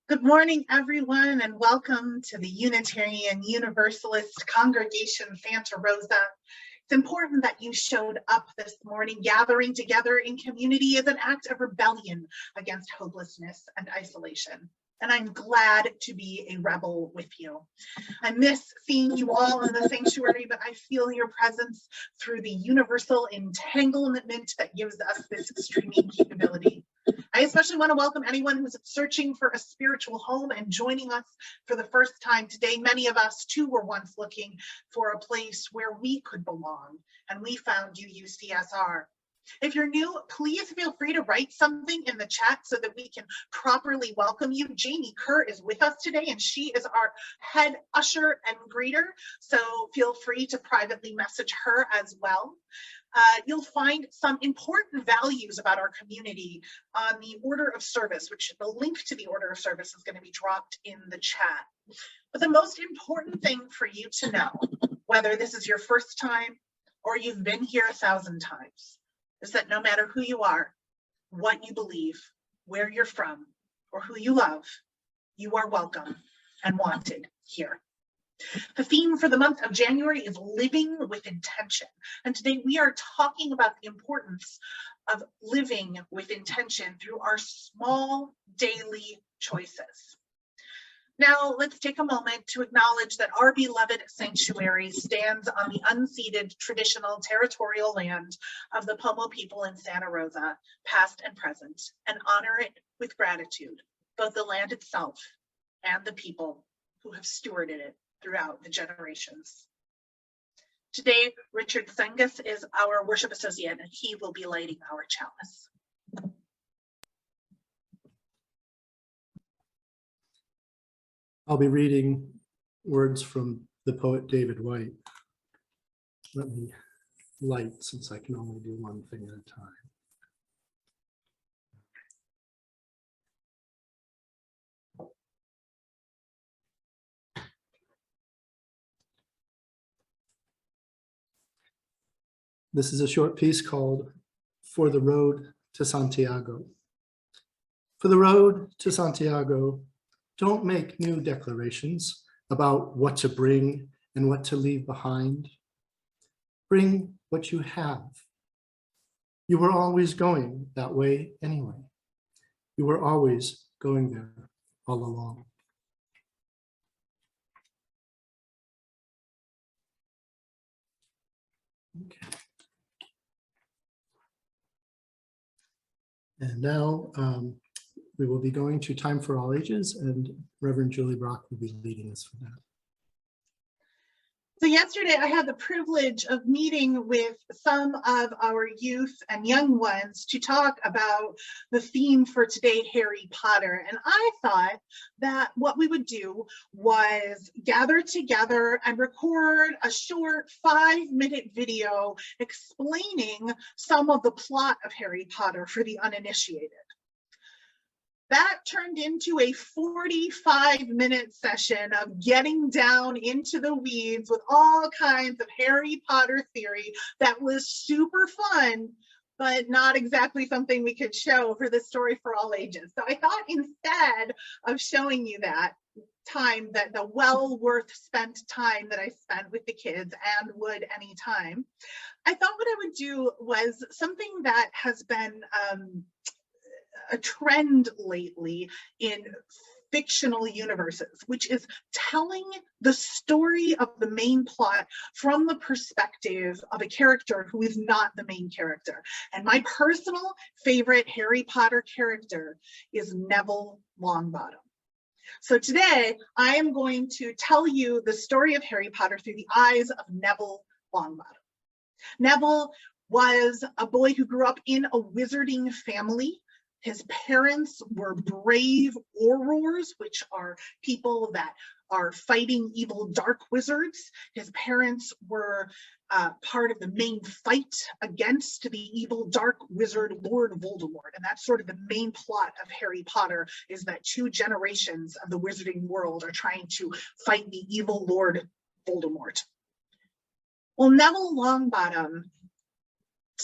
Good morning, everyone, and welcome to the Unitarian Universalist Congregation Santa Rosa. It's important that you showed up this morning. Gathering together in community is an act of rebellion against hopelessness and isolation. And I'm glad to be a rebel with you. I miss seeing you all in the sanctuary, but I feel your presence through the universal entanglement that gives us this streaming capability. I especially want to welcome anyone who's searching for a spiritual home and joining us for the first time today. Many of us too were once looking for a place where we could belong, and we found UUCSR. If you're new, please feel free to write something in the chat so that we can properly welcome you. Jamie Kerr is with us today, and she is our head usher and greeter, so feel free to privately message her as well. You'll find some important values about our community on the order of service, which the link to the order of service is going to be dropped in the chat. But the most important thing for you to know, whether this is your first time or you've been here 1,000 times, is that no matter who you are, what you believe, where you're from, or who you love, you are welcome and wanted here. The theme for the month of January is living with intention. And today we are talking about the importance of living with intention through our small daily choices. Now, let's take a moment to acknowledge that our beloved sanctuary stands on the unceded traditional territorial land of the Pomo people in Santa Rosa, past and present, and honor it with gratitude, both the land itself and the people who have stewarded it throughout the generations. Today, Richard Zengus is our worship associate, and he will be lighting our chalice. I'll be reading words from the poet David White. Let me light, since I can only do one thing at a time. This is a short piece called For the Road to Santiago. For the road to Santiago, don't make new declarations about what to bring and what to leave behind. Bring what you have. You were always going that way anyway. You were always going there all along. Okay. And now we will be going to Time for All Ages, and Reverend Julie Brock will be leading us for that. So yesterday I had the privilege of meeting with some of our youth and young ones to talk about the theme for today, Harry Potter. And I thought that what we would do was gather together and record a short 5-minute video explaining some of the plot of Harry Potter for the uninitiated. That turned into a 45-minute session of getting down into the weeds with all kinds of Harry Potter theory that was super fun, but not exactly something we could show for the Story for All Ages. So I thought instead of showing you that time, that the well worth spent time that I spent with the kids and would anytime, I thought what I would do was something that has been a trend lately in fictional universes, which is telling the story of the main plot from the perspective of a character who is not the main character. And my personal favorite Harry Potter character is Neville Longbottom. So today I am going to tell you the story of Harry Potter through the eyes of Neville Longbottom. Neville was a boy who grew up in a wizarding family. His parents were brave aurors, which are people that are fighting evil dark wizards. His parents were part of the main fight against the evil dark wizard Lord Voldemort. And that's sort of the main plot of Harry Potter, is that 2 generations of the wizarding world are trying to fight the evil Lord Voldemort. Well, Neville Longbottom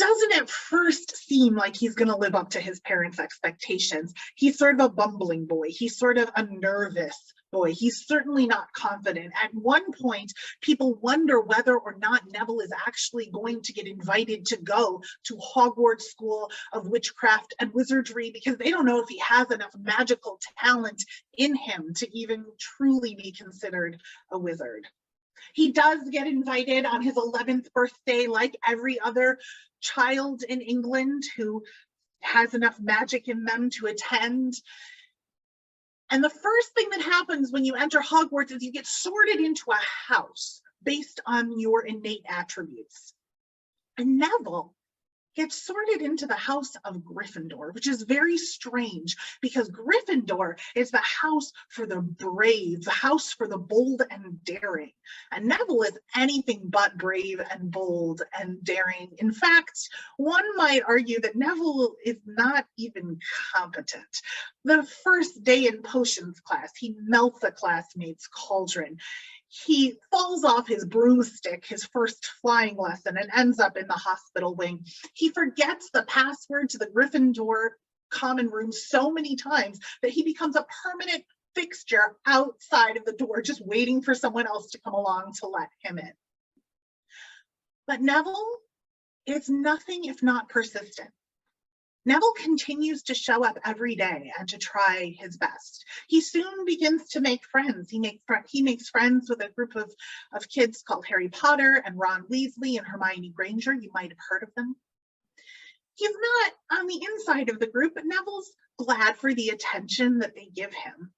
doesn't at first seem like he's going to live up to his parents' expectations. He's sort of a bumbling boy. He's sort of a nervous boy. He's certainly not confident. At one point, people wonder whether or not Neville is actually going to get invited to go to Hogwarts School of Witchcraft and Wizardry, because they don't know if he has enough magical talent in him to even truly be considered a wizard. He does get invited on his 11th birthday, like every other child in England who has enough magic in them to attend. And the first thing that happens when you enter Hogwarts is you get sorted into a house based on your innate attributes. And Neville gets sorted into the house of Gryffindor, which is very strange because Gryffindor is the house for the brave, the house for the bold and daring. And Neville is anything but brave and bold and daring. In fact, one might argue that Neville is not even competent. The first day in potions class, he melts a classmate's cauldron. He falls off his broomstick, his first flying lesson, and ends up in the hospital wing. He forgets the password to the Gryffindor common room so many times that he becomes a permanent fixture outside of the door, just waiting for someone else to come along to let him in. But Neville is nothing if not persistent. Neville continues to show up every day and to try his best. He soon begins to make friends. He makes friends with a group of kids called Harry Potter and Ron Weasley and Hermione Granger. You might have heard of them. He's not on the inside of the group, but Neville's glad for the attention that they give him.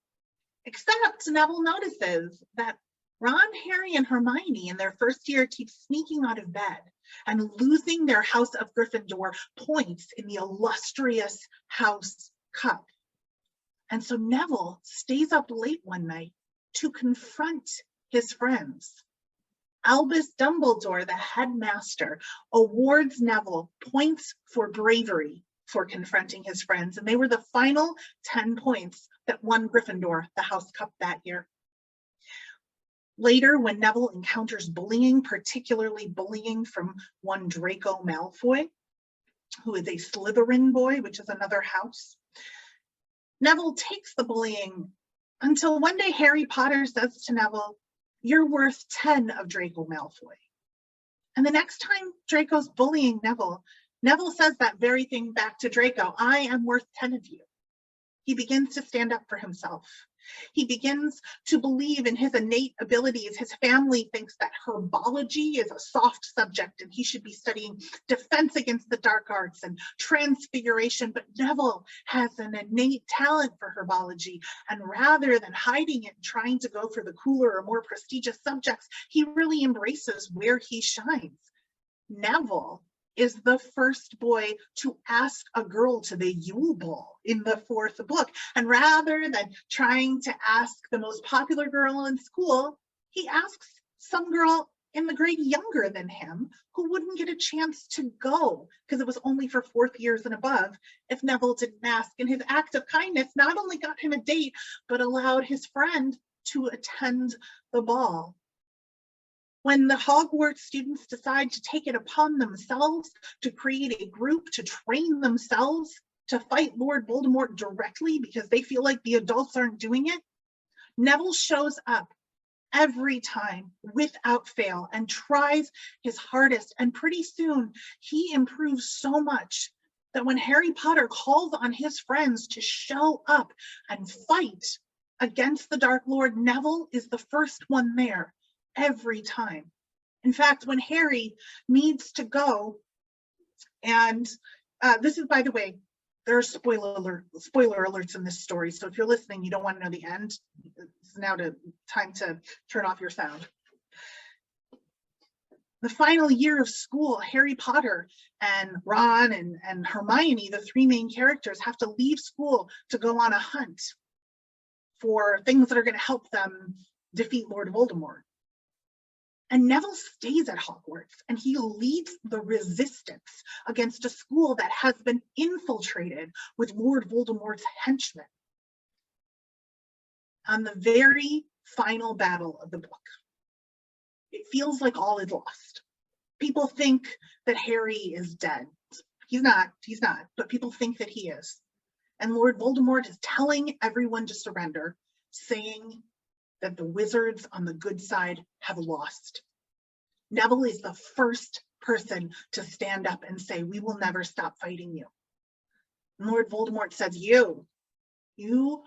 Except Neville notices that Ron, Harry, and Hermione in their first year keep sneaking out of bed and losing their House of Gryffindor points in the illustrious House Cup. And so Neville stays up late one night to confront his friends. Albus Dumbledore, the headmaster, awards Neville points for bravery for confronting his friends, and they were the final 10 points that won Gryffindor the House Cup that year. Later, when Neville encounters bullying, particularly bullying from one Draco Malfoy, who is a Slytherin boy, which is another house, Neville takes the bullying until one day Harry Potter says to Neville, "You're worth 10 of Draco Malfoy." And the next time Draco's bullying Neville, Neville says that very thing back to Draco, "I am worth 10 of you." He begins to stand up for himself. He begins to believe in his innate abilities. His family thinks that herbology is a soft subject and he should be studying defense against the dark arts and transfiguration, but Neville has an innate talent for herbology, and rather than hiding it and trying to go for the cooler or more prestigious subjects, he really embraces where he shines. Neville is the first boy to ask a girl to the Yule Ball in the 4th book. And rather than trying to ask the most popular girl in school, he asks some girl in the grade younger than him who wouldn't get a chance to go because it was only for 4th years and above if Neville didn't ask. And his act of kindness not only got him a date, but allowed his friend to attend the ball. When the Hogwarts students decide to take it upon themselves to create a group to train themselves to fight Lord Voldemort directly because they feel like the adults aren't doing it, Neville shows up every time without fail and tries his hardest. And pretty soon he improves so much that when Harry Potter calls on his friends to show up and fight against the Dark Lord, Neville is the first one there. Every time. In fact, when Harry needs to go, and this is, by the way, there are spoiler alerts in this story, so if you're listening, you don't want to know the end, it's now time to turn off your sound. The final year of school, Harry Potter and Ron and Hermione, the 3 main characters, have to leave school to go on a hunt for things that are going to help them defeat Lord Voldemort. And Neville stays at Hogwarts and he leads the resistance against a school that has been infiltrated with Lord Voldemort's henchmen. On the very final battle of the book, it feels like all is lost. People think that Harry is dead. He's not, but people think that he is. And Lord Voldemort is telling everyone to surrender, saying that the wizards on the good side have lost. Neville is the first person to stand up and say, we will never stop fighting you. And Lord Voldemort says, you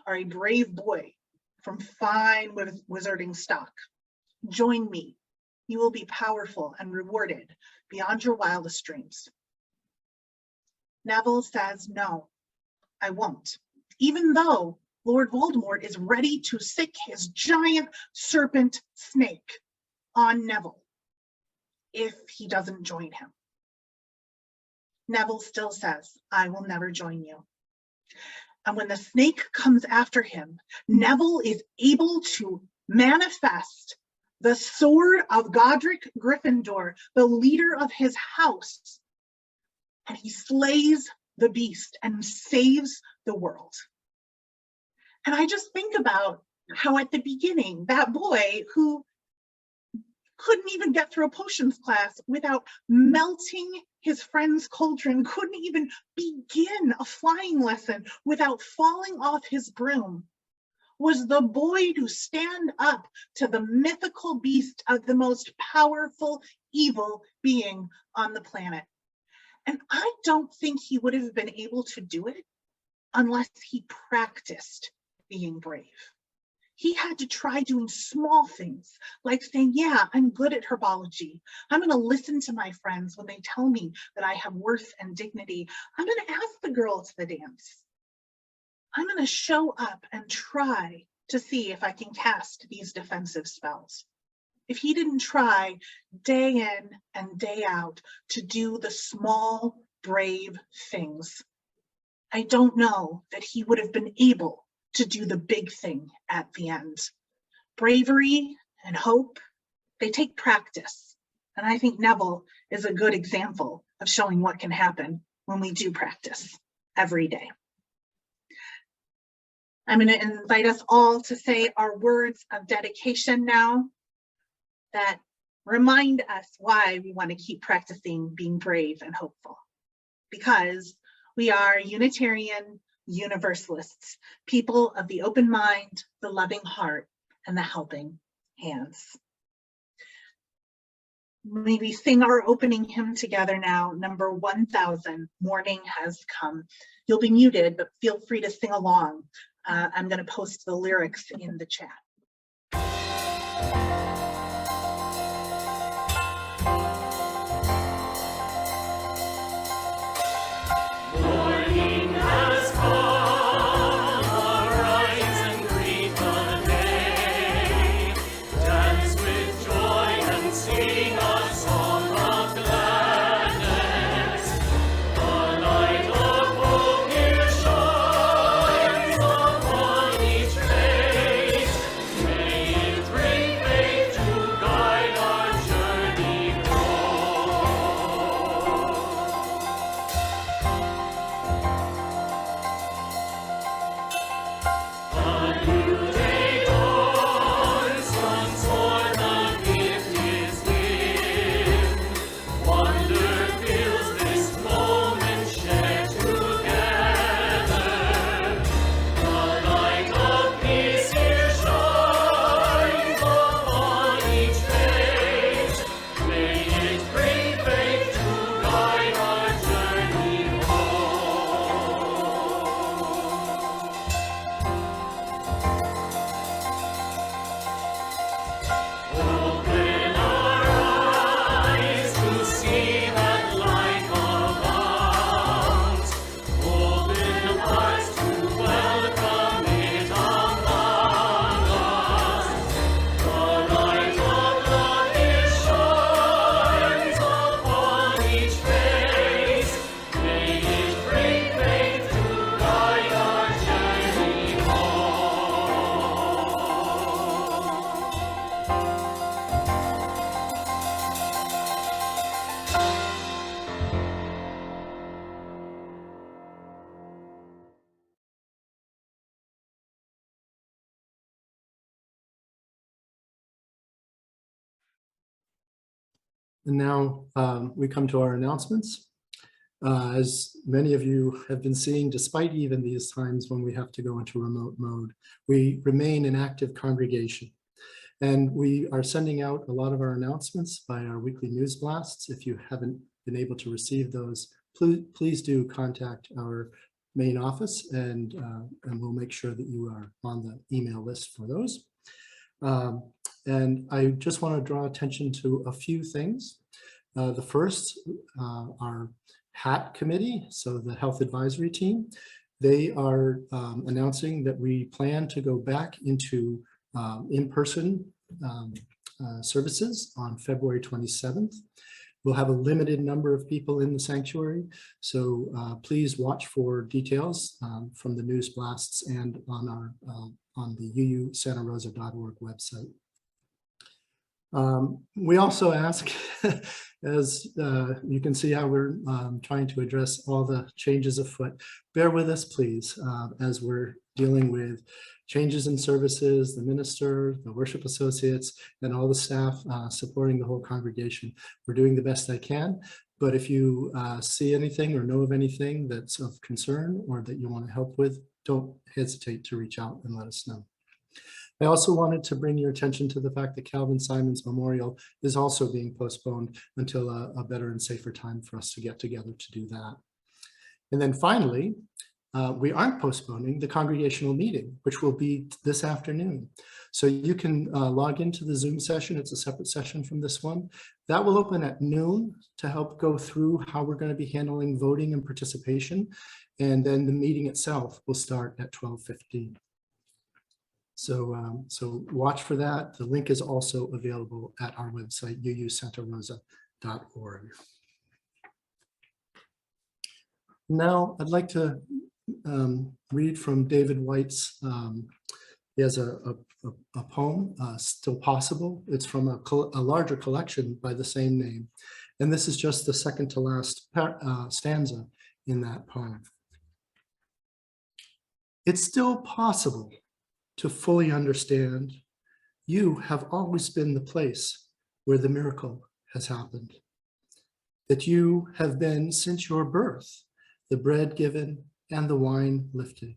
are a brave boy from fine wizarding stock. Join me. You will be powerful and rewarded beyond your wildest dreams. Neville says, no, I won't. Even though Lord Voldemort is ready to sick his giant serpent snake on Neville if he doesn't join him. Neville still says, I will never join you. And when the snake comes after him, Neville is able to manifest the sword of Godric Gryffindor, the leader of his house, and he slays the beast and saves the world. And I just think about how at the beginning, that boy who couldn't even get through a potions class without melting his friend's cauldron, couldn't even begin a flying lesson without falling off his broom, was the boy to stand up to the mythical beast of the most powerful evil being on the planet. And I don't think he would have been able to do it unless he practiced being brave. He had to try doing small things, like saying, yeah, I'm good at herbology. I'm going to listen to my friends when they tell me that I have worth and dignity. I'm going to ask the girl to the dance. I'm going to show up and try to see if I can cast these defensive spells. If he didn't try day in and day out to do the small, brave things, I don't know that he would have been able to do the big thing at the end. Bravery and hope, they take practice. And I think Neville is a good example of showing what can happen when we do practice every day. I'm going to invite us all to say our words of dedication now that remind us why we want to keep practicing being brave and hopeful. Because we are Unitarian Universalists, people of the open mind, the loving heart, and the helping hands. May we sing our opening hymn together now, number 1000, Morning Has Come. You'll be muted, but feel free to sing along. I'm going to post the lyrics in the chat. Faith And now we come to our announcements. As many of you have been seeing, despite even these times when we have to go into remote mode, we remain an active congregation. And we are sending out a lot of our announcements by our weekly news blasts. If you haven't been able to receive those, please do contact our main office, and we'll make sure that you are on the email list for those. And I just want to draw attention to a few things. The first, our HAT committee, so the health advisory team, they are announcing that we plan to go back into in-person services on February 27th. We'll have a limited number of people in the sanctuary, so please watch for details from the news blasts and on our on the UUCSR.org website. We also ask, as you can see how we're trying to address all the changes afoot, bear with us, please, as we're dealing with changes in services, the minister, the worship associates, and all the staff supporting the whole congregation. We're doing the best I can, but if you see anything or know of anything that's of concern or that you want to help with, don't hesitate to reach out and let us know. I also wanted to bring your attention to the fact that Calvin Simon's memorial is also being postponed until a better and safer time for us to get together to do that. And then finally, we aren't postponing the congregational meeting, which will be this afternoon. So you can log into the Zoom session. It's a separate session from this one. That will open at noon to help go through how we're going to be handling voting and participation. And then the meeting itself will start at 12:15. So watch for that. The link is also available at our website, UUCSR.org. Now I'd like to read from David White's, he has a poem, Still Possible. It's from a larger collection by the same name. And this is just the second to last stanza in that poem. It's still possible to fully understand. You have always been the place where the miracle has happened. That you have been since your birth, the bread given and the wine lifted,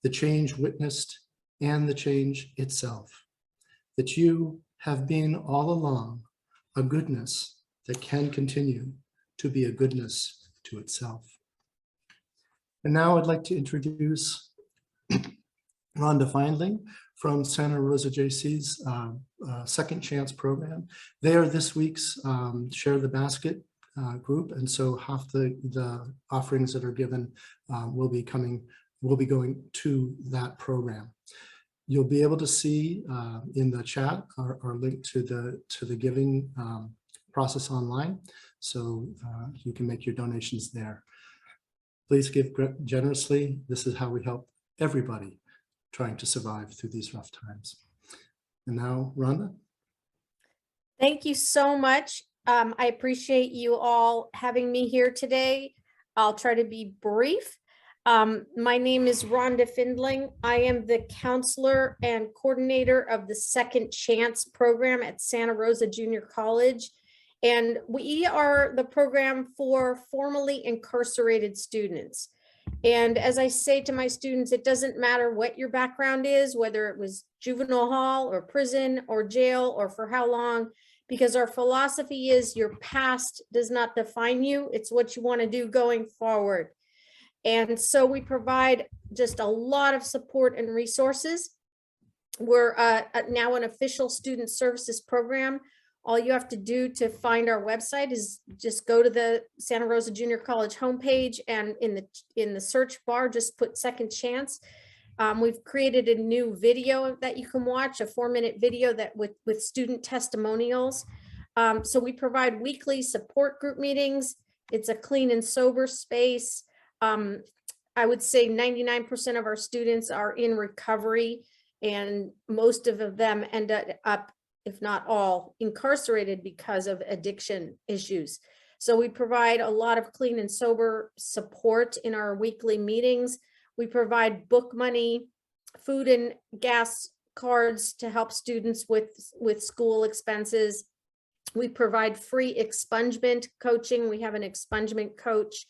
the change witnessed and the change itself. That you have been all along a goodness that can continue to be a goodness to itself. And now I'd like to introduce Rhonda Feindling from Santa Rosa JC's Second Chance program. They are this week's Share the Basket group, and so half the offerings that are given will be going to that program. You'll be able to see in the chat our link to the giving process online, so you can make your donations there. Please give generously. This is how we help everybody trying to survive through these rough times. And now, Rhonda. Thank you so much. I appreciate you all having me here today. I'll try to be brief. My name is Rhonda Feindling. I am the counselor and coordinator of the Second Chance program at Santa Rosa Junior College. And we are the program for formerly incarcerated students. And as I say to my students, it doesn't matter what your background is, whether it was juvenile hall or prison or jail or for how long, because our philosophy is your past does not define you. It's what you want to do going forward. And so we provide just a lot of support and resources. We're now an official student services program. All you have to do to find our website is just go to the Santa Rosa Junior College homepage, and in the search bar, just put Second Chance. We've created a new video that you can watch, a 4-minute video that with student testimonials. So we provide weekly support group meetings. It's a clean and sober space. I would say 99% of our students are in recovery, and most of them end up, if not all, incarcerated because of addiction issues. So we provide a lot of clean and sober support in our weekly meetings. We provide book money, food and gas cards to help students with school expenses. We provide free expungement coaching. We have an expungement coach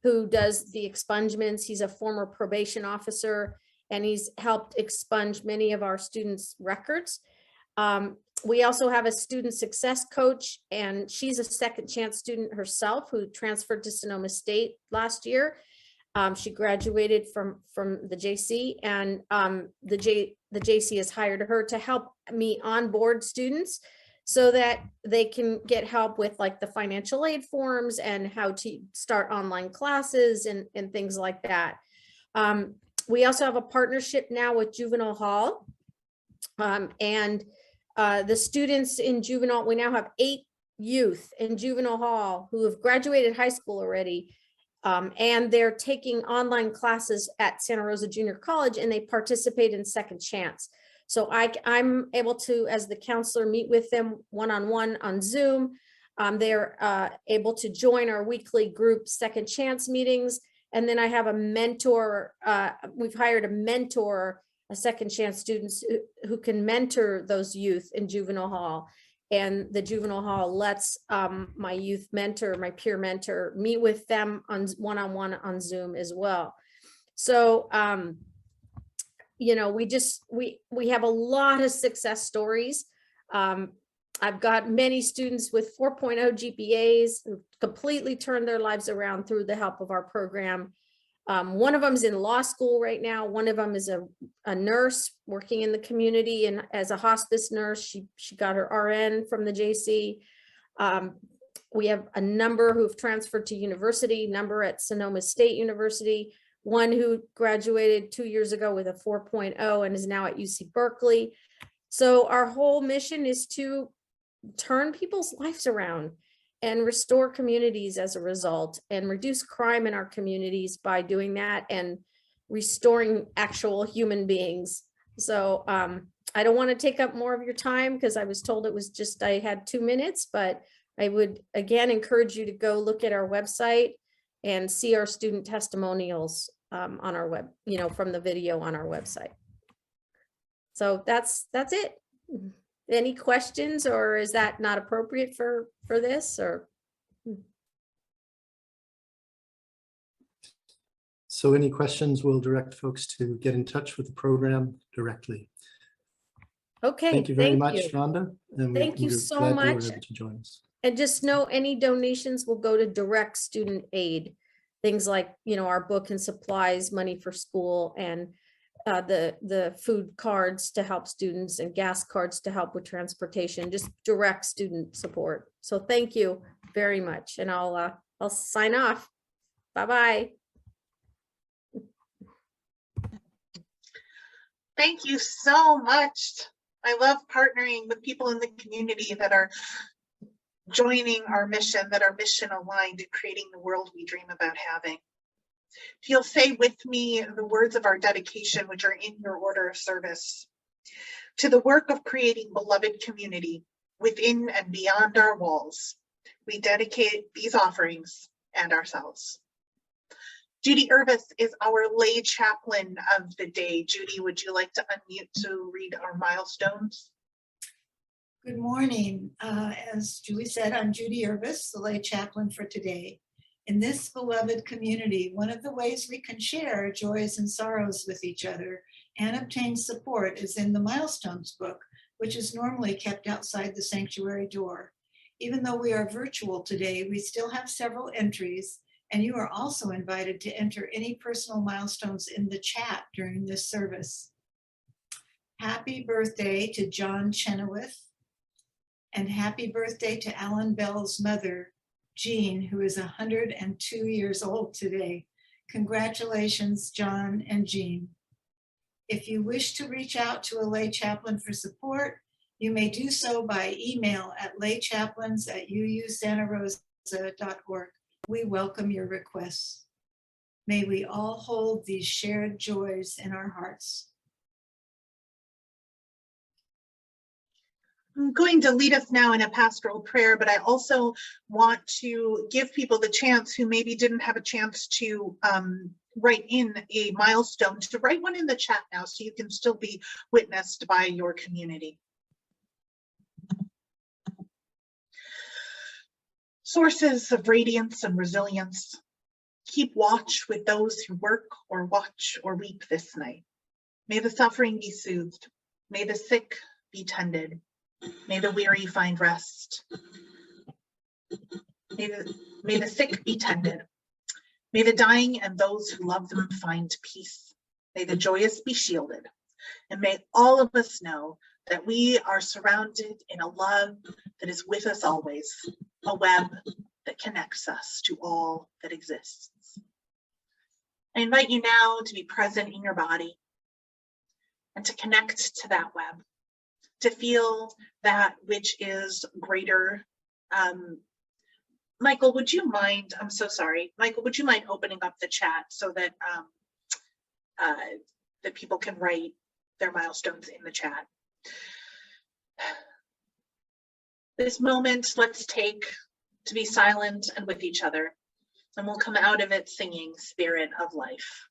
who does the expungements. He's a former probation officer, and he's helped expunge many of our students' records. We also have a student success coach, and she's a second chance student herself who transferred to Sonoma State last year. She graduated from the JC, and the JC has hired her to help me onboard students so that they can get help with like the financial aid forms and how to start online classes and things like that. We also have a partnership now with Juvenile Hall, and the students in Juvenile, we now have 8 youth in Juvenile Hall who have graduated high school already, and they're taking online classes at Santa Rosa Junior College, and they participate in Second Chance. So I'm able to, as the counselor, meet with them one-on-one on Zoom. They're able to join our weekly group Second Chance meetings. And then I have a mentor. We've hired a mentor, a Second Chance students who can mentor those youth in Juvenile Hall. And the Juvenile Hall lets my youth mentor, my peer mentor, meet with them on one-on-one on Zoom as well. So, you know, we have a lot of success stories. I've got many students with 4.0 GPAs who completely turned their lives around through the help of our program. One of them is in law school right now. One of them is a nurse working in the community, and as a hospice nurse, she got her RN from the JC. We have a number who've transferred to university, number at Sonoma State University, one who graduated 2 years ago with a 4.0 and is now at UC Berkeley. So our whole mission is to turn people's lives around and restore communities as a result, and reduce crime in our communities by doing that and restoring actual human beings. So I don't want to take up more of your time because I was told it was just, I had 2 minutes, but I would again encourage you to go look at our website and see our student testimonials on our web, you know, from the video on our website. So that's it. Any questions, or is that not appropriate for this, or? So any questions, we'll direct folks to get in touch with the program directly. Okay. Thank you very much, Rhonda. And Thank you we're so glad much. you were able to join us. And just know any donations will go to direct student aid. Things like, you know, our book and supplies, money for school, and the food cards to help students, and gas cards to help with transportation, just direct student support. So thank you very much. And I'll sign off. Bye-bye. Thank you so much. I love partnering with people in the community that are joining our mission, that are mission aligned in creating the world we dream about having. If you'll say with me the words of our dedication, which are in your order of service. To the work of creating beloved community within and beyond our walls, we dedicate these offerings and ourselves. Judy Irvis is our lay chaplain of the day. Judy, would you like to unmute to read our milestones? Good morning. As Julie said, I'm Judy Irvis, the lay chaplain for today. In this beloved community, one of the ways we can share joys and sorrows with each other and obtain support is in the Milestones book, which is normally kept outside the sanctuary door. Even though we are virtual today, we still have several entries, and you are also invited to enter any personal milestones in the chat during this service. Happy birthday to John Chenoweth, and happy birthday to Alan Bell's mother, Jean, who is 102 years old today. Congratulations, John and Jean. If you wish to reach out to a lay chaplain for support, you may do so by email at laychaplains@uusantarosa.org. We welcome your requests. May we all hold these shared joys in our hearts. I'm going to lead us now in a pastoral prayer, but I also want to give people the chance who maybe didn't have a chance to write in a milestone to write one in the chat now, so you can still be witnessed by your community. sources of radiance and resilience. Keep watch with those who work or watch or weep this night. May the suffering be soothed. May the sick be tended. May the weary find rest. May the sick be tended. May the dying and those who love them find peace. May the joyous be shielded. And may all of us know that we are surrounded in a love that is with us always, a web that connects us to all that exists. I invite you now to be present in your body and to connect to that web, to feel that which is greater. Michael, would you mind, I'm so sorry, Michael, would you mind opening up the chat so that that people can write their milestones in the chat? This moment, let's take to be silent and with each other, and we'll come out of it singing Spirit of Life.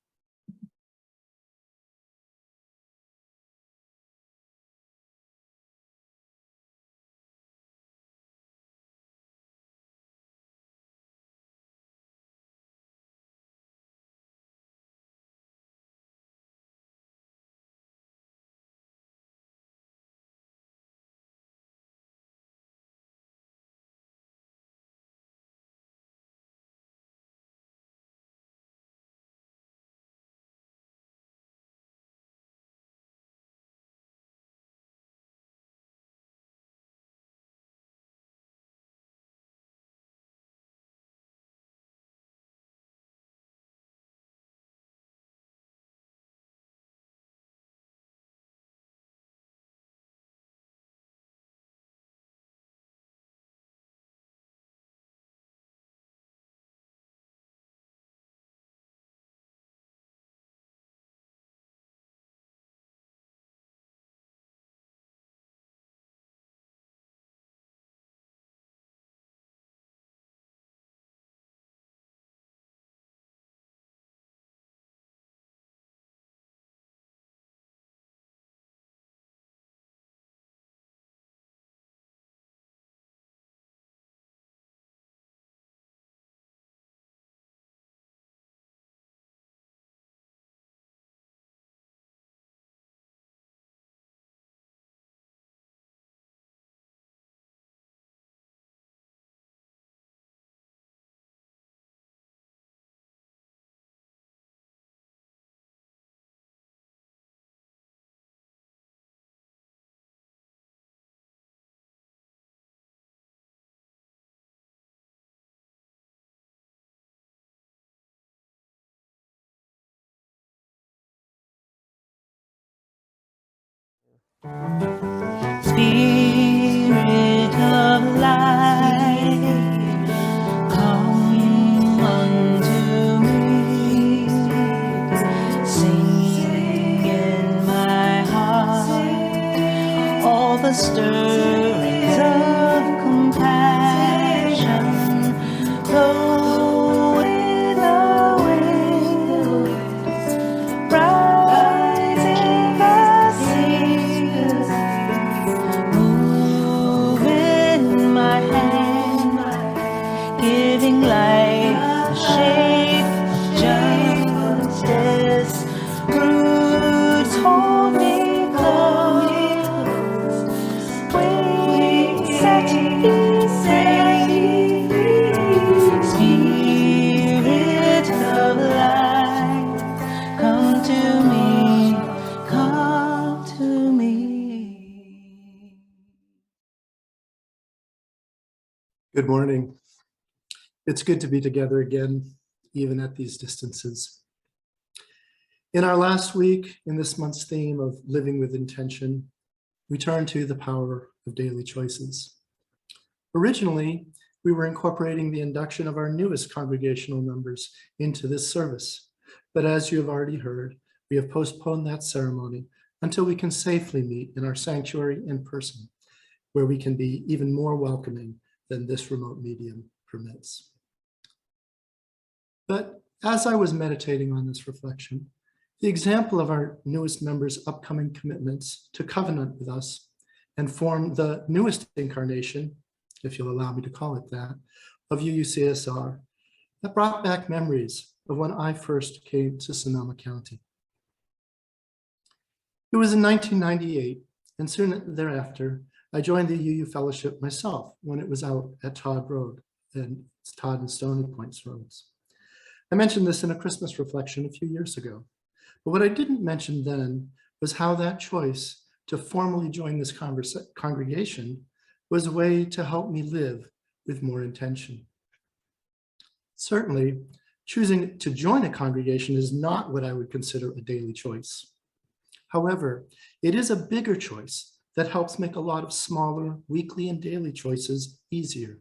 Spirit of light, come unto me, sing in my heart all the stirrings of compassion, flow with the wind, rising the seas, move in my hand, giving life a shape, justice, roots hold me close, wings set me free, Spirit of light, come to me, come to me. Good morning. It's good to be together again, even at these distances. In our last week, in this month's theme of living with intention, we turn to the power of daily choices. Originally, we were incorporating the induction of our newest congregational members into this service. But as you have already heard, we have postponed that ceremony until we can safely meet in our sanctuary in person, where we can be even more welcoming than this remote medium permits. But as I was meditating on this reflection, the example of our newest members' upcoming commitments to covenant with us and form the newest incarnation, if you'll allow me to call it that, of UUCSR that brought back memories of when I first came to Sonoma County. It was in 1998, and soon thereafter, I joined the UU Fellowship myself when it was out at Todd Road, and it's Todd and Stony Point's roads. I mentioned this in a Christmas reflection a few years ago, but what I didn't mention then was how that choice to formally join this congregation was a way to help me live with more intention. Certainly, choosing to join a congregation is not what I would consider a daily choice. However, it is a bigger choice that helps make a lot of smaller weekly and daily choices easier.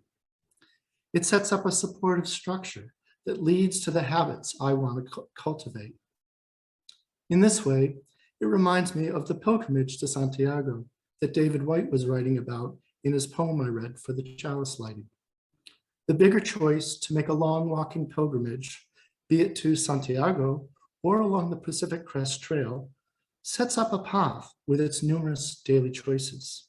It sets up a supportive structure that leads to the habits I want to cultivate. In this way, it reminds me of the pilgrimage to Santiago that David White was writing about in his poem I read for the chalice lighting. The bigger choice to make a long walking pilgrimage, be it to Santiago or along the Pacific Crest Trail, sets up a path with its numerous daily choices.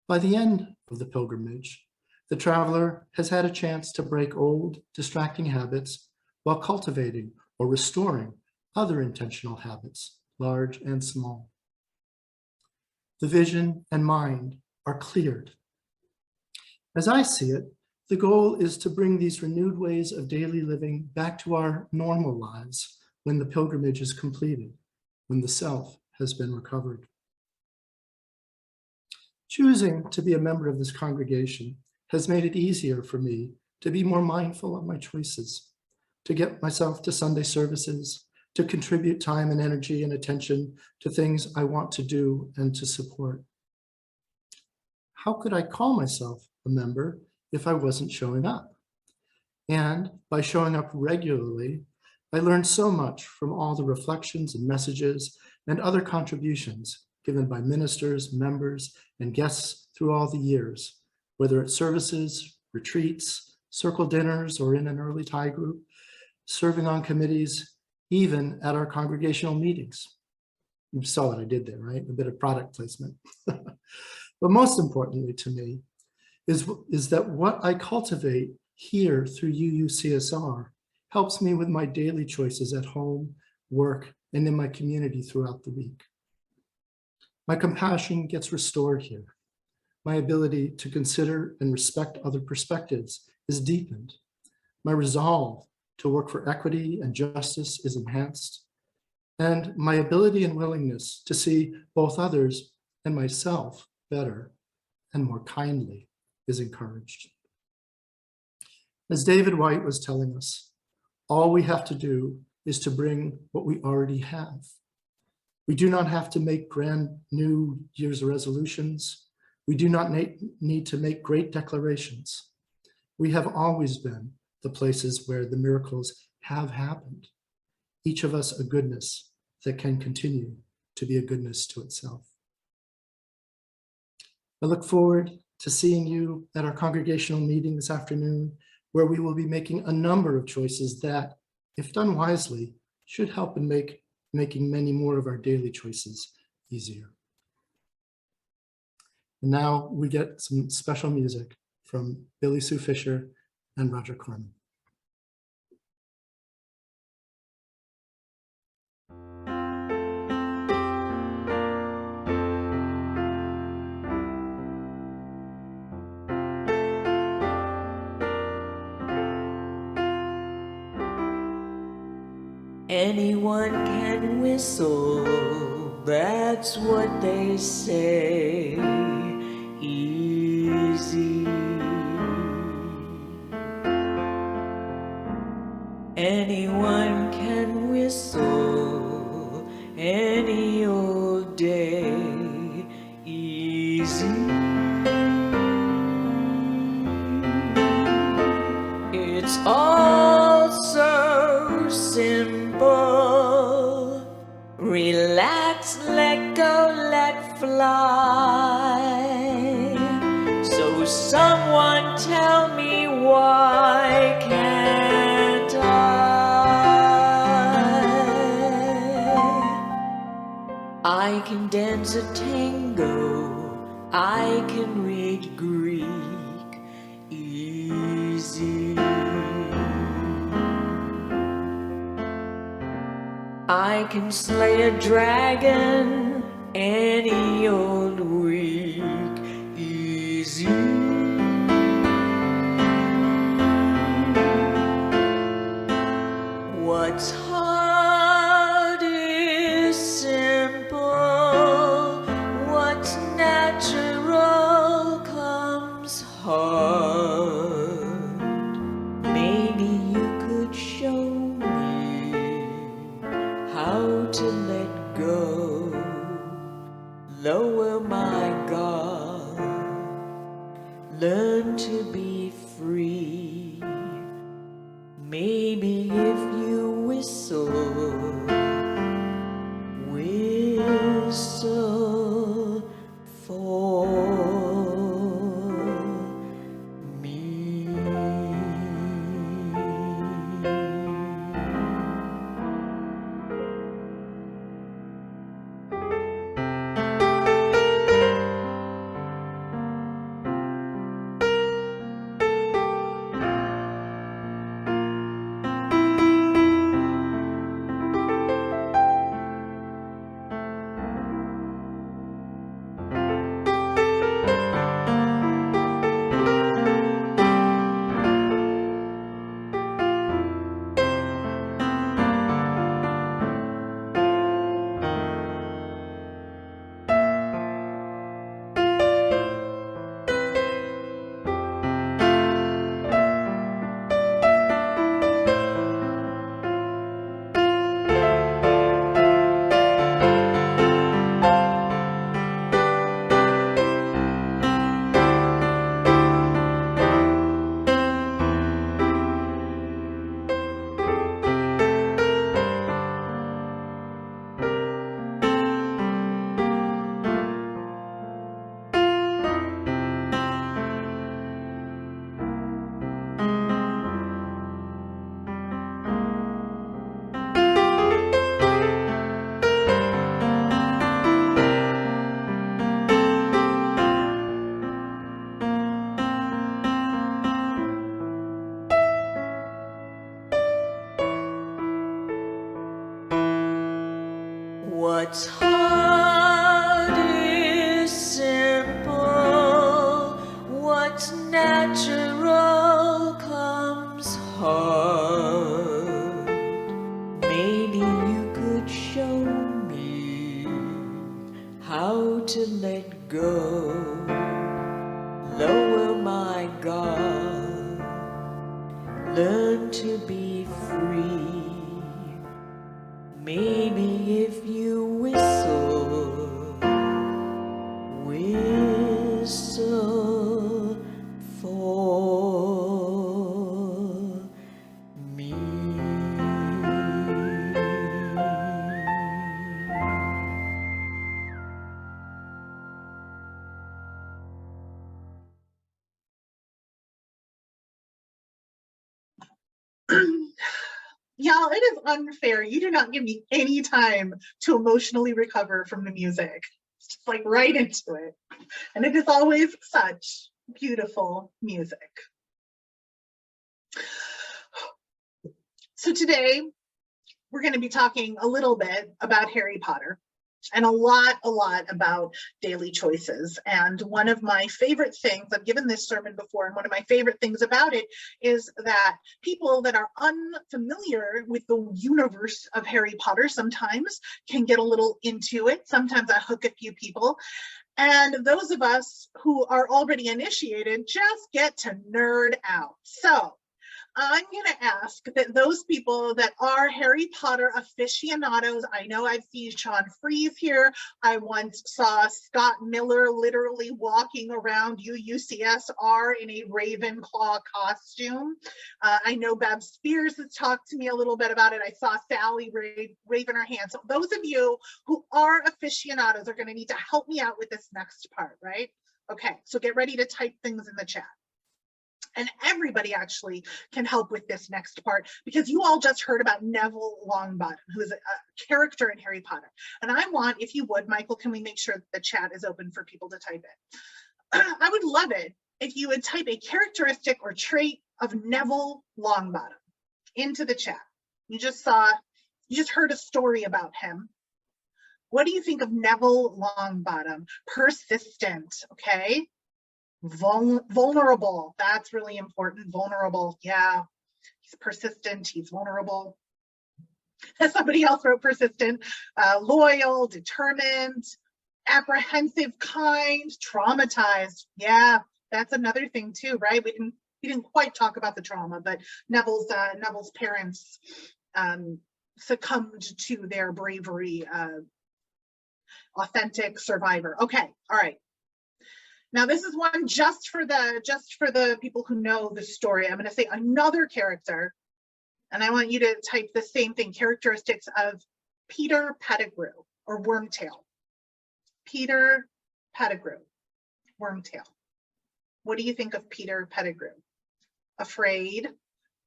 By the end of the pilgrimage, the traveler has had a chance to break old, distracting habits while cultivating or restoring other intentional habits, large and small. The vision and mind are cleared. As I see it, the goal is to bring these renewed ways of daily living back to our normal lives when the pilgrimage is completed, when the self has been recovered. Choosing to be a member of this congregation has made it easier for me to be more mindful of my choices, to get myself to Sunday services, to contribute time and energy and attention to things I want to do and to support. How could I call myself a member if I wasn't showing up? And by showing up regularly, I learned so much from all the reflections and messages and other contributions given by ministers, members, and guests through all the years, whether at services, retreats, circle dinners, or in an early Thai group, serving on committees, even at our congregational meetings. You saw what I did there, right? A bit of product placement. But most importantly to me is that what I cultivate here through UUCSR helps me with my daily choices at home, work, and in my community throughout the week. My compassion gets restored here. My ability to consider and respect other perspectives is deepened. My resolve to work for equity and justice is enhanced. And my ability and willingness to see both others and myself better and more kindly is encouraged. As David White was telling us, all we have to do is to bring what we already have. We do not have to make brand new Year's resolutions. We do not need to make great declarations. We have always been the places where the miracles have happened. Each of us a goodness that can continue to be a goodness to itself. I look forward to seeing you at our congregational meeting this afternoon, where we will be making a number of choices that, if done wisely, should help in making many more of our daily choices easier. And now we get some special music from Billy Sue Fisher and Roger Corman. Anyone can whistle, that's what they say. Easy. Anyone can whistle any old day. Easy. It's all so simple. Relax, let go, let fly. So someone tell me, why can't I can dance a tango, I can read Greek. easy. I can slay a dragon any old week, easy. What's hard is simple, what's natural comes hard. Maybe you could show me how to let go, lower my guard, learn to be free. Maybe if you whistle for me. What's hard is simple, what's natural comes hard. Maybe you could show me how to let go, lower my guard, learn to be free. Maybe if you whistle for me. Y'all, it is unfair. You do not give me any time to emotionally recover from the music. It's just like right into it. And it is always such beautiful music. So today, we're going to be talking a little bit about Harry Potter and a lot about daily choices. And one of my favorite things, I've given this sermon before, and one of my favorite things about it is that people that are unfamiliar with the universe of Harry Potter sometimes can get a little into it. Sometimes I hook a few people. And those of us who are already initiated just get to nerd out. So I'm going to ask that those people that are Harry Potter aficionados, I know I've seen Sean Freeze here. I once saw Scott Miller literally walking around UUCSR in a Ravenclaw costume. I know Bev Spears has talked to me a little bit about it. I saw Sally waving her hand. So those of you who are aficionados are going to need to help me out with this next part, right? Okay, so get ready to type things in the chat. And everybody actually can help with this next part, because you all just heard about Neville Longbottom, who is a character in Harry Potter. And I want, if you would, Michael, can we make sure that the chat is open for people to type it? I would love it if you would type a characteristic or trait of Neville Longbottom? Into the chat. You just heard a story about him. What do you think of Neville Longbottom? Persistent, okay? Vulnerable, that's really important. Vulnerable, yeah. He's persistent, he's vulnerable. Somebody else wrote persistent, loyal, determined, apprehensive, kind, traumatized. Yeah, that's another thing too, right? We didn't quite talk about the trauma, but Neville's parents succumbed to their bravery. Authentic survivor. Okay, all right. Now this is one just for the people who know the story. I'm going to say another character, and I want you to type the same thing. Characteristics of Peter Pettigrew or Wormtail. Peter Pettigrew, Wormtail. What do you think of Peter Pettigrew? Afraid,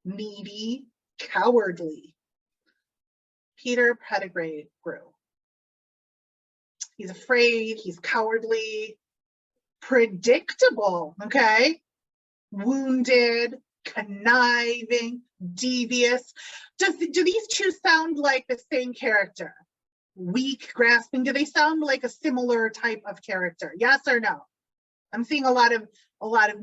needy, cowardly. Peter Pettigrew. He's afraid, he's cowardly, predictable, okay? Wounded, conniving, devious. Do these two sound like the same character? Weak, grasping, do they sound like a similar type of character? Yes or no? I'm seeing a lot of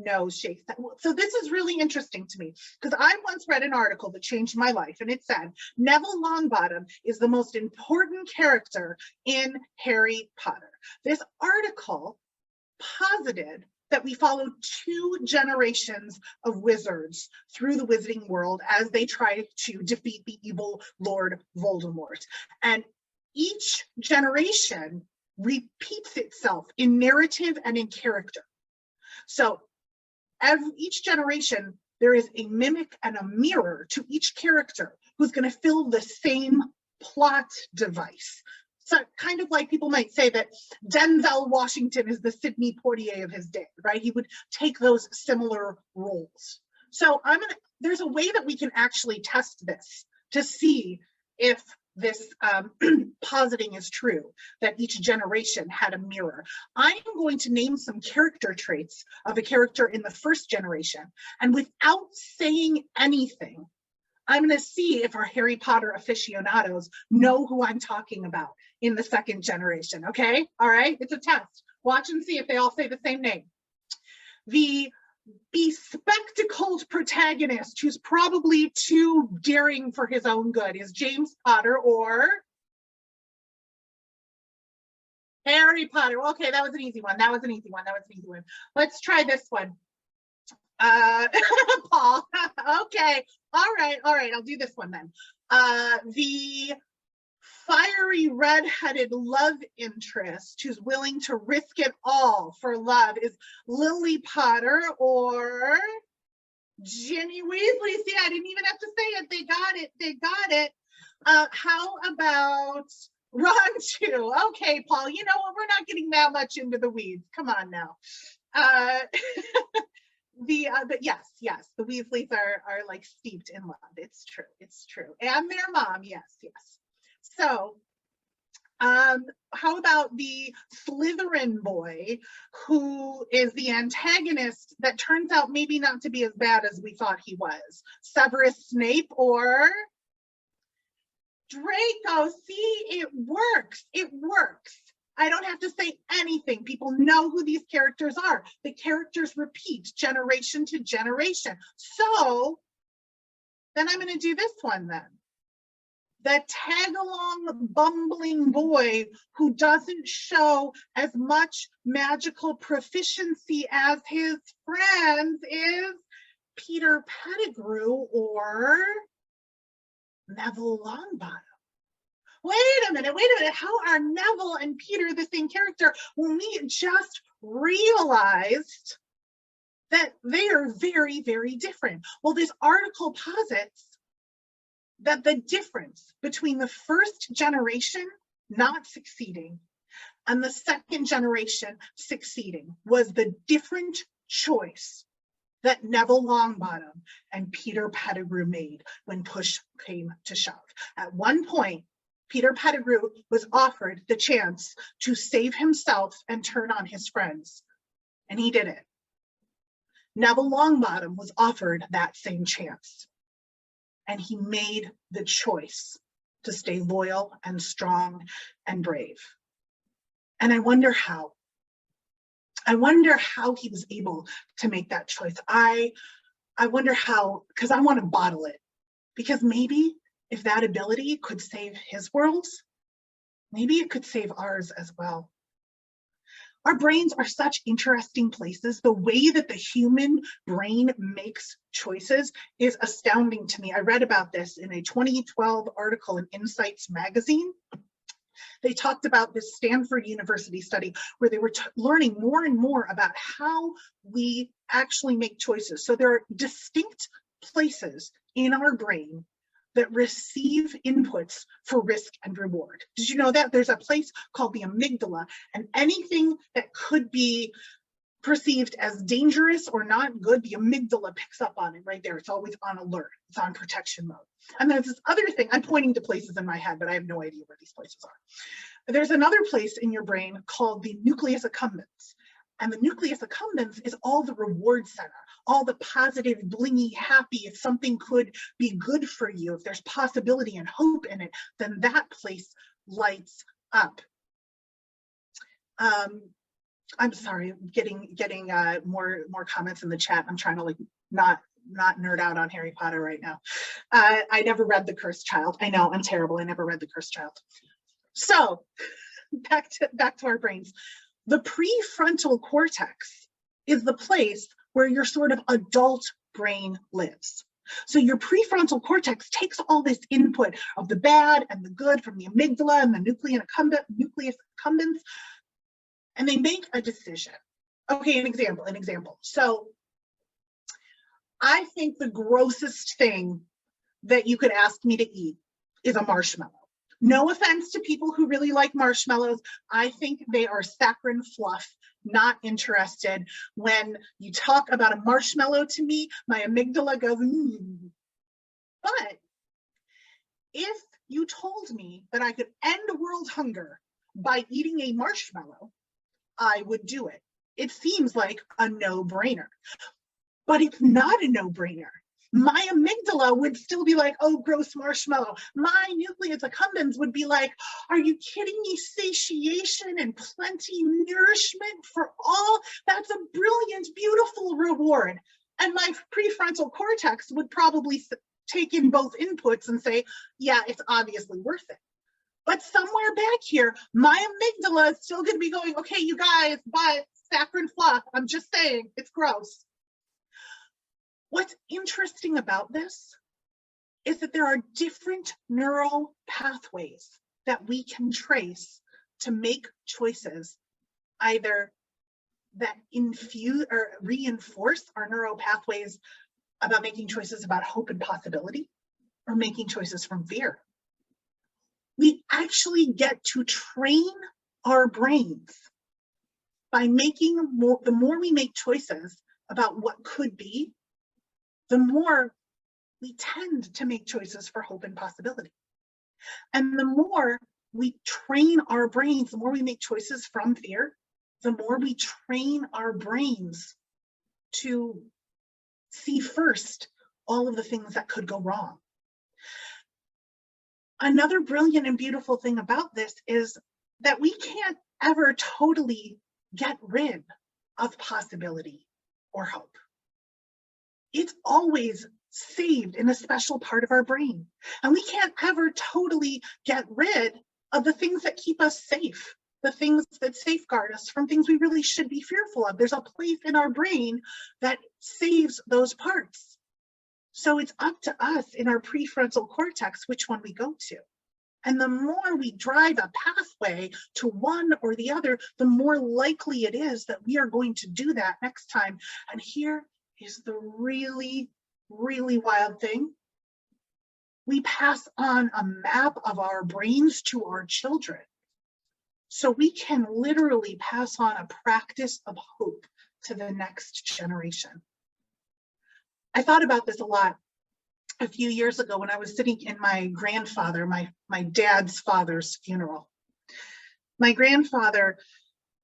no shakes. So this is really interesting to me because I once read an article that changed my life, and it said Neville Longbottom is the most important character in Harry Potter. This article posited that we followed 2 generations of wizards through the wizarding world as they try to defeat the evil Lord Voldemort. And each generation repeats itself in narrative and in character. So each generation, there is a mimic and a mirror to each character who's going to fill the same plot device. So kind of like people might say that Denzel Washington is the Sidney Poitier of his day, right? He would take those similar roles. So there's a way that we can actually test this to see if this positing is true, that each generation had a mirror. I am going to name some character traits of a character in the first generation, and without saying anything, I'm going to see if our Harry Potter aficionados know who I'm talking about in the second generation, okay? All right, it's a test. Watch and see if they all say the same name. The bespectacled protagonist who's probably too daring for his own good is James Potter or Harry Potter. Okay, that was an easy one. Let's try this one. Paul. Okay, all right, I'll do this one then. The fiery red-headed love interest who's willing to risk it all for love is Lily Potter or Ginny Weasley. See, I didn't even have to say it. They got it. How about Ron too? Okay, Paul, you know what? We're not getting that much into the weeds. Come on now. But yes, the Weasleys are like steeped in love. It's true. And their mom, yes. So, how about the Slytherin boy who is the antagonist that turns out maybe not to be as bad as we thought he was? Severus Snape or Draco? See, it works. I don't have to say anything. People know who these characters are. The characters repeat generation to generation. So then I'm going to do this one then. The tag-along bumbling boy who doesn't show as much magical proficiency as his friends is Peter Pettigrew or Neville Longbottom. Wait a minute, how are Neville and Peter the same character when we just realized that they are very, very different? Well, this article posits that the difference between the first generation not succeeding and the second generation succeeding was the different choice that Neville Longbottom and Peter Pettigrew made when push came to shove. At one point, Peter Pettigrew was offered the chance to save himself and turn on his friends, and he did it. Neville Longbottom was offered that same chance, and he made the choice to stay loyal and strong and brave. And I wonder how. I wonder how he was able to make that choice. I wonder how, because I want to bottle it. Because maybe if that ability could save his world, maybe it could save ours as well. Our brains are such interesting places. The way that the human brain makes choices is astounding to me. I read about this in a 2012 article in Insights magazine. They talked about this Stanford University study where they were learning more and more about how we actually make choices. So there are distinct places in our brain that receive inputs for risk and reward. Did you know that? There's a place called the amygdala, and anything that could be perceived as dangerous or not good, the amygdala picks up on it right there. It's always on alert. It's on protection mode. And there's this other thing, I'm pointing to places in my head, but I have no idea where these places are. There's another place in your brain called the nucleus accumbens. And the nucleus accumbens is all the reward center, all the positive, blingy, happy. If something could be good for you, if there's possibility and hope in it, then that place lights up. I'm sorry, getting more comments in the chat. I'm trying to like not nerd out on Harry Potter right now. I never read The Cursed Child. I know, I'm terrible. I never read The Cursed Child. So back to our brains. The prefrontal cortex is the place where your sort of adult brain lives. So your prefrontal cortex takes all this input of the bad and the good from the amygdala and the nucleus accumbens, and they make a decision. Okay, an example. So I think the grossest thing that you could ask me to eat is a marshmallow. No offense to people who really like marshmallows. I think they are saccharine fluff, not interested. When you talk about a marshmallow to me, my amygdala goes, But if you told me that I could end world hunger by eating a marshmallow, I would do it. It seems like a no-brainer, but it's not a no-brainer. My amygdala would still be like, oh, gross marshmallow. My nucleus accumbens would be like, are you kidding me? Satiation and plenty nourishment for all? That's a brilliant, beautiful reward. And my prefrontal cortex would probably take in both inputs and say, yeah, it's obviously worth it. But somewhere back here, my amygdala is still going to be going, okay, you guys, but saccharine fluff, I'm just saying, it's gross. What's interesting about this is that there are different neural pathways that we can trace to make choices, either that infuse or reinforce our neural pathways about making choices about hope and possibility, or making choices from fear. We actually get to train our brains by making more. The more we make choices about what could be, the more we tend to make choices for hope and possibility. And the more we train our brains, the more we make choices from fear, the more we train our brains to see first all of the things that could go wrong. Another brilliant and beautiful thing about this is that we can't ever totally get rid of possibility or hope. It's always saved in a special part of our brain. And we can't ever totally get rid of the things that keep us safe, the things that safeguard us from things we really should be fearful of. There's a place in our brain that saves those parts. So it's up to us in our prefrontal cortex which one we go to. And the more we drive a pathway to one or the other, the more likely it is that we are going to do that next time. And here is the really, really wild thing. We pass on a map of our brains to our children. So we can literally pass on a practice of hope to the next generation. I thought about this a lot a few years ago when I was sitting in my grandfather, my dad's father's funeral. My grandfather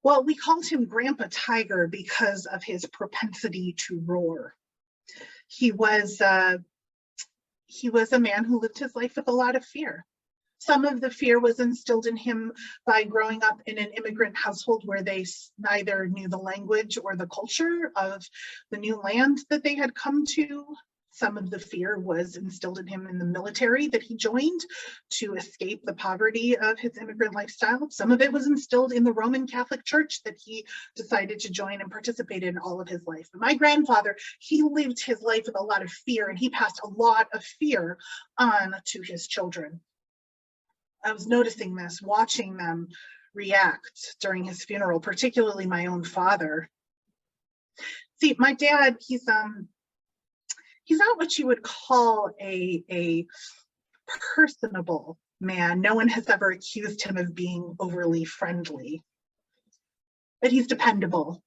Well, we called him Grandpa Tiger because of his propensity to roar. He was a man who lived his life with a lot of fear. Some of the fear was instilled in him by growing up in an immigrant household where they neither knew the language or the culture of the new land that they had come to. Some of the fear was instilled in him in the military that he joined to escape the poverty of his immigrant lifestyle. Some of it was instilled in the Roman Catholic Church that he decided to join and participate in all of his life. But my grandfather, he lived his life with a lot of fear, and he passed a lot of fear on to his children. I was noticing this, watching them react during his funeral, particularly my own father. See, my dad, he's not what you would call a personable man. No one has ever accused him of being overly friendly, but he's dependable.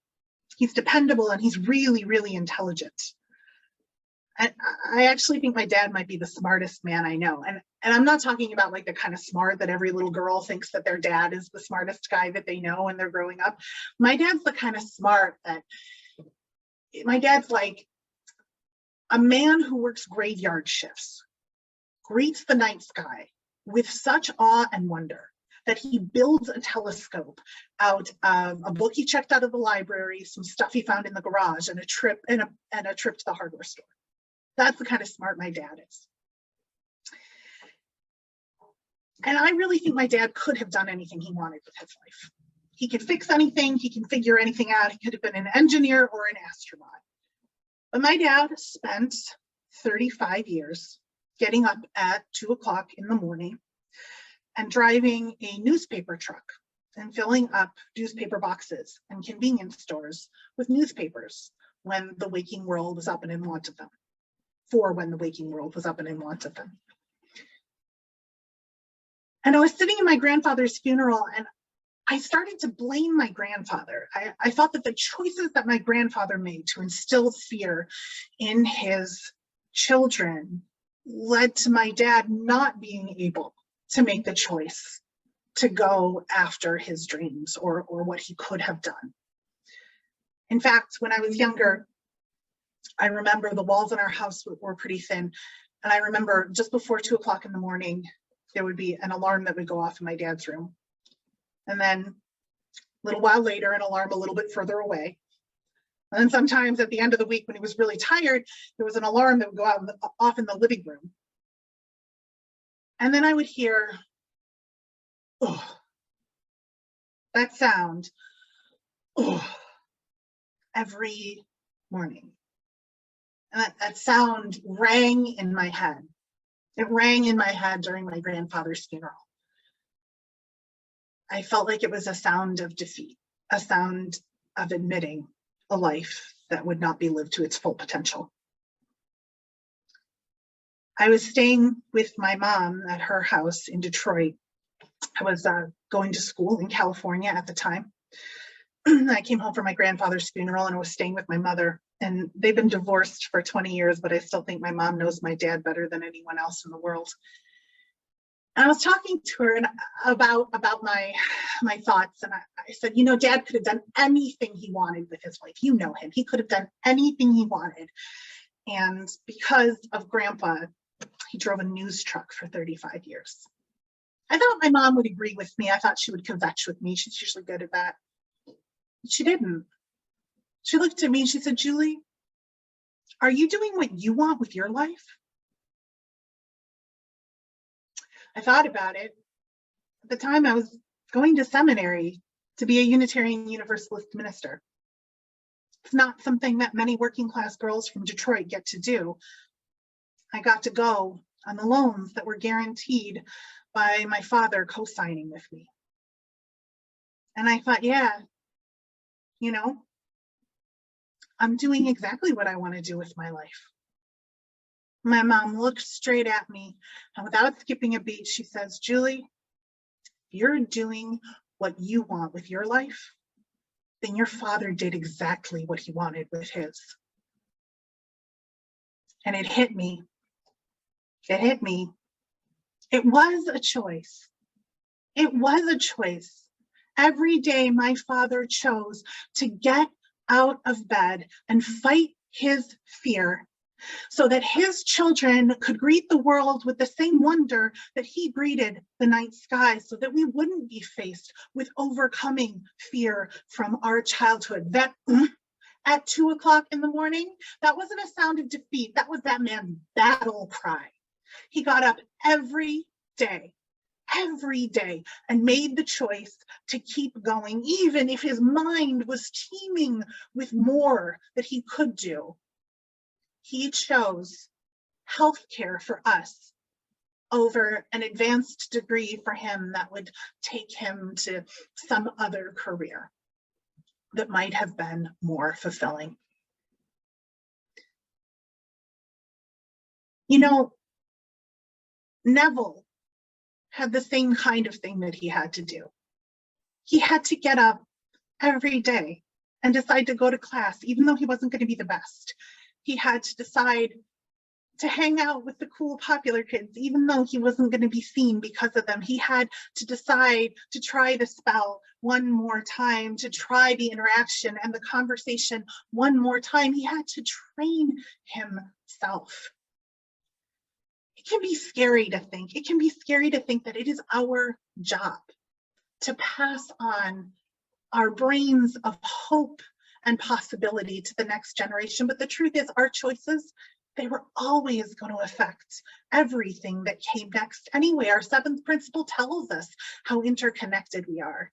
He's dependable, and he's really, really intelligent. I actually think my dad might be the smartest man I know. And I'm not talking about like the kind of smart that every little girl thinks that their dad is the smartest guy that they know when they're growing up. My dad's the kind of smart that, my dad's like a man who works graveyard shifts, greets the night sky with such awe and wonder that he builds a telescope out of a book he checked out of the library, some stuff he found in the garage, and a trip to the hardware store. That's the kind of smart my dad is. And I really think my dad could have done anything he wanted with his life. He could fix anything, he can figure anything out. He could have been an engineer or an astronaut. But my dad spent 35 years getting up at 2 o'clock in the morning and driving a newspaper truck and filling up newspaper boxes and convenience stores with newspapers when the waking world was up and in want of them. When the waking world was up and in want of them. And I was sitting in my grandfather's funeral, and I started to blame my grandfather. I thought that the choices that my grandfather made to instill fear in his children led to my dad not being able to make the choice to go after his dreams or what he could have done. In fact, when I was younger, I remember the walls in our house were pretty thin. And I remember just before 2 o'clock in the morning, there would be an alarm that would go off in my dad's room. And then a little while later, an alarm a little bit further away. And then sometimes at the end of the week when he was really tired, there was an alarm that would go off in the living room. And then I would hear, oh, that sound, oh, every morning. And that sound rang in my head. It rang in my head during my grandfather's funeral. I felt like it was a sound of defeat, a sound of admitting a life that would not be lived to its full potential. I was staying with my mom at her house in Detroit. I was going to school in California at the time. I came home from my grandfather's funeral and I was staying with my mother. And they've been divorced for 20 years, but I still think my mom knows my dad better than anyone else in the world. And I was talking to her about my thoughts, and I said, you know, Dad could have done anything he wanted with his life. You know him. He could have done anything he wanted. And because of Grandpa, he drove a news truck for 35 years. I thought my mom would agree with me. I thought she would kvetch with me. She's usually good at that. But she didn't. She looked at me and she said, Julie, are you doing what you want with your life? I thought about it. At the time, I was going to seminary to be a Unitarian Universalist minister. It's not something that many working class girls from Detroit get to do. I got to go on the loans that were guaranteed by my father co-signing with me. And I thought, yeah, you know, I'm doing exactly what I want to do with my life. My mom looked straight at me, and without skipping a beat, she says, Julie, if you're doing what you want with your life, then your father did exactly what he wanted with his. And it hit me. It hit me. It was a choice. It was a choice Every day my father chose to get out of bed and fight his fear so that his children could greet the world with the same wonder that he greeted the night sky, so that we wouldn't be faced with overcoming fear from our childhood. That at 2 o'clock in the morning, that wasn't a sound of defeat. That was that man's battle cry. He got up every day, and made the choice to keep going, even if his mind was teeming with more that he could do. He chose healthcare for us over an advanced degree for him that would take him to some other career that might have been more fulfilling. You know, Neville had the same kind of thing that he had to do. He had to get up every day and decide to go to class, even though he wasn't going to be the best. He had to decide to hang out with the cool, popular kids, even though he wasn't going to be seen because of them. He had to decide to try the spell one more time, to try the interaction and the conversation one more time. He had to train himself. It can be scary to think. It can be scary to think that it is our job to pass on our brains of hope and possibility to the next generation. But the truth is, our choices, they were always going to affect everything that came next anyway. Our seventh principle tells us how interconnected we are.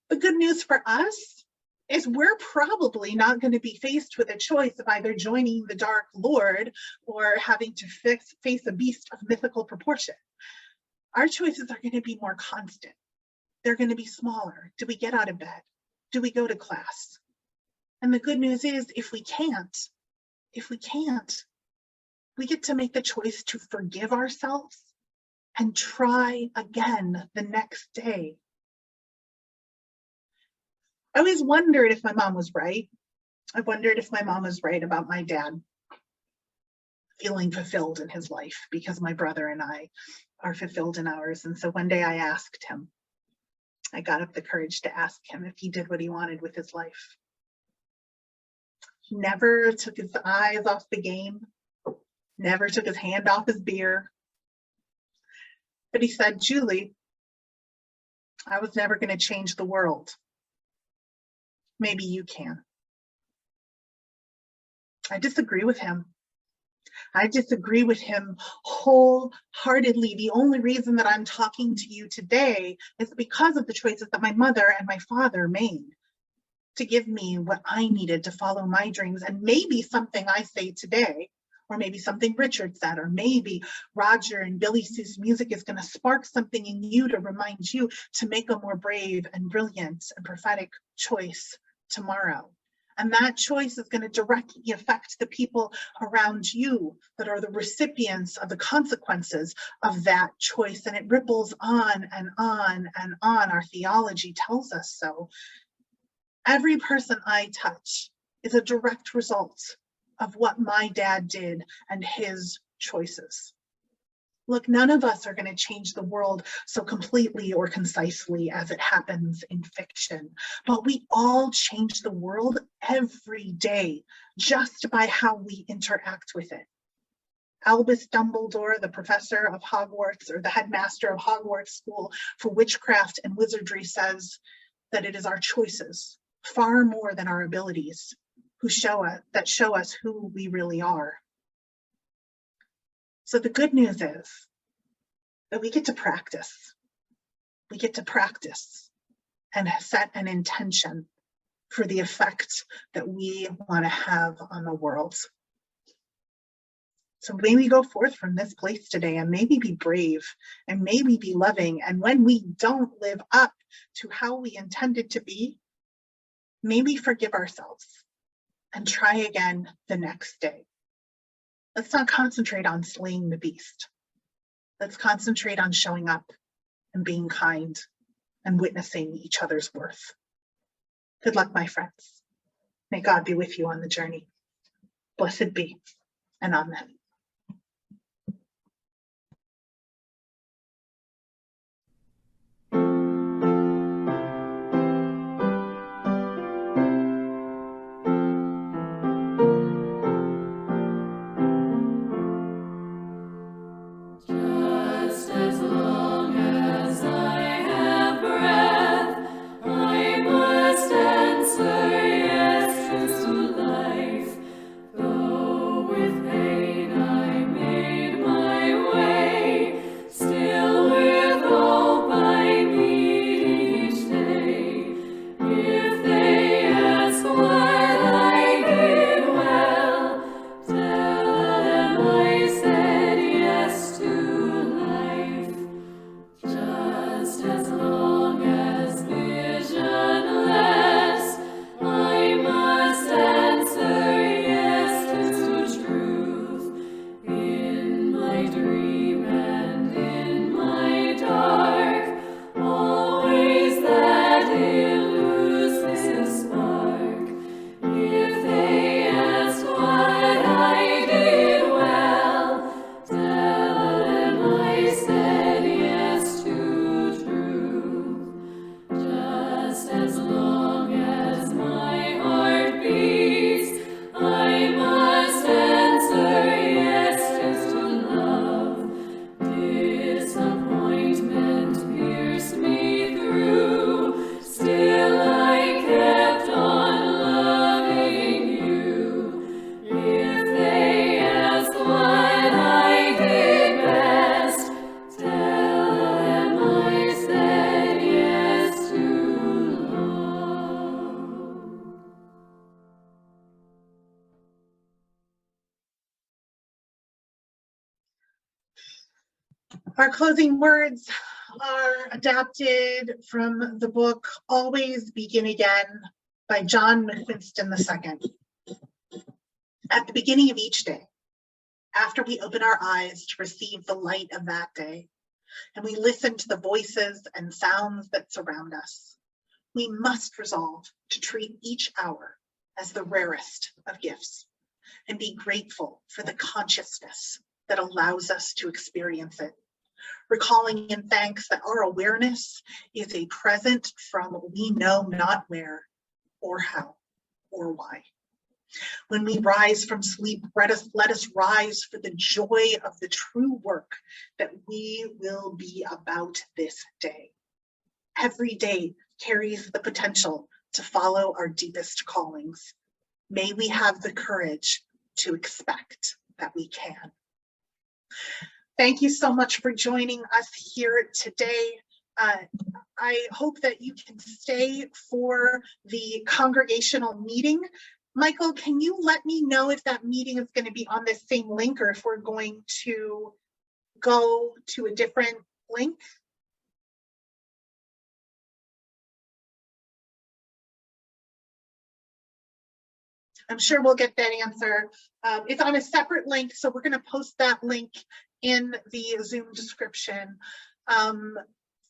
The good news for us is we're probably not going to be faced with a choice of either joining the Dark Lord or having to face a beast of mythical proportion. Our choices are going to be more constant. They're going to be smaller. Do we get out of bed? Do we go to class? And the good news is, if we can't, we get to make the choice to forgive ourselves and try again the next day. I always wondered if my mom was right. I wondered if my mom was right about my dad feeling fulfilled in his life, because my brother and I are fulfilled in ours. And so one day I asked him, I got up the courage to ask him if he did what he wanted with his life. He never took his eyes off the game, never took his hand off his beer. But he said, Julie, I was never going to change the world. Maybe you can. I disagree with him. I disagree with him wholeheartedly. The only reason that I'm talking to you today is because of the choices that my mother and my father made to give me what I needed to follow my dreams. And maybe something I say today, or maybe something Richard said, or maybe Roger and Billy Sue's music is going to spark something in you to remind you to make a more brave and brilliant and prophetic choice tomorrow. And that choice is going to directly affect the people around you that are the recipients of the consequences of that choice. And it ripples on and on and on. Our theology tells us so. Every person I touch is a direct result of what my dad did and his choices. Look, none of us are going to change the world so completely or concisely as it happens in fiction, but we all change the world every day just by how we interact with it. Albus Dumbledore, the professor of Hogwarts, or the headmaster of Hogwarts School for Witchcraft and Wizardry, says that it is our choices, far more than our abilities, that show us who we really are. So the good news is that we get to practice. We get to practice and set an intention for the effect that we want to have on the world. So may we go forth from this place today and maybe be brave and maybe be loving. And when we don't live up to how we intended to be, maybe forgive ourselves and try again the next day. Let's not concentrate on slaying the beast. Let's concentrate on showing up and being kind and witnessing each other's worth. Good luck, my friends. May God be with you on the journey. Blessed be, and amen. Our closing words are adapted from the book Always Begin Again by John McQuiston II. At the beginning of each day, after we open our eyes to receive the light of that day, and we listen to the voices and sounds that surround us, we must resolve to treat each hour as the rarest of gifts and be grateful for the consciousness that allows us to experience it, recalling in thanks that our awareness is a present from we know not where or how or why. When we rise from sleep, let us rise for the joy of the true work that we will be about this day. Every day carries the potential to follow our deepest callings. May we have the courage to expect that we can. Thank you so much for joining us here today. I hope that you can stay for the congregational meeting. Michael, can you let me know if that meeting is going to be on this same link or if we're going to go to a different link? I'm sure we'll get that answer. It's on a separate link, so we're going to post that link in the Zoom description.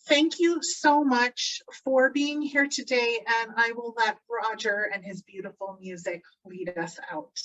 Thank you so much for being here today, and I will let Roger and his beautiful music lead us out.